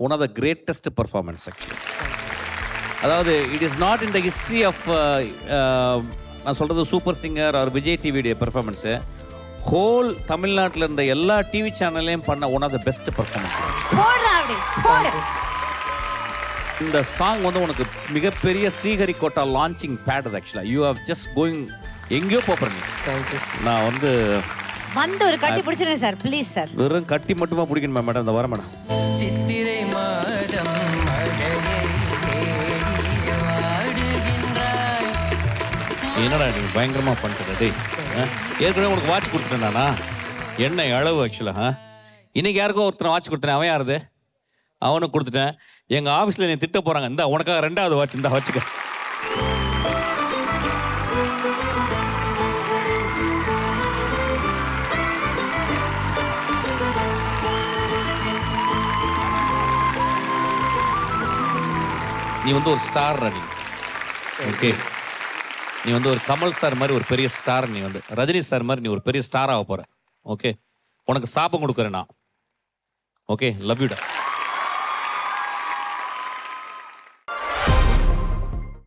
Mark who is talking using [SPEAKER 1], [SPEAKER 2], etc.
[SPEAKER 1] One of the greatest performance actually. அதாவது it is not in the history of நான் சொல்கிறது super singer or Vijay டிவியுடைய performance. Whole தமிழ்நாட்டில் இருந்த எல்லா டிவி சேனல்லையும் பண்ண one of the best performance. இந்த சாங் வந்து உனக்கு மிகப்பெரிய ஸ்ரீஹரிகோட்டா லான்ச்சிங் பேட் அது ஆக்சுவலாக. யூ ஹவ் ஜஸ்ட் கோயிங் எங்கேயோ போகிறேன் நீ. நான் வந்து
[SPEAKER 2] ஒரு கட்டி பிடிச்சிருங்க சார் ப்ளீஸ் சார்.
[SPEAKER 1] வெறும் கட்டி மட்டுமா பிடிக்கணுமா மேடம்? இந்த வர மேடம்.
[SPEAKER 3] சித்திரை மாதம்
[SPEAKER 1] என்னடா நீ பயங்கரமாக பண்ணிட்டு டேய். ஏற்கனவே உனக்கு வாட்ச் கொடுத்துட்டேன் நானா? என்ன அளவு ஆக்சுவலாக இன்னைக்கு யாருக்கோ ஒருத்தனை வாட்ச் கொடுத்தேன். அவன் யாருது? அவனுக்கு கொடுத்துட்டேன். எங்கள் ஆஃபீஸில் நீ திட்ட போகிறாங்க. இந்த உனக்காக 2வது வாட்ச் இந்த வச்சுக்க. நீ வந்து ஒரு ஸ்டார் நீ. ஓகே, நீ வந்து ஒரு கமல் சார் மாதிரி ஒரு பெரிய ஸ்டார். நீ வந்து ரஜினி சார் மாதிரி நீ ஒரு பெரிய ஸ்டார் ஆக போற. ஓகே, உனக்கு சாபம் கொடுக்குறேன் நான். Okay, love யூடா.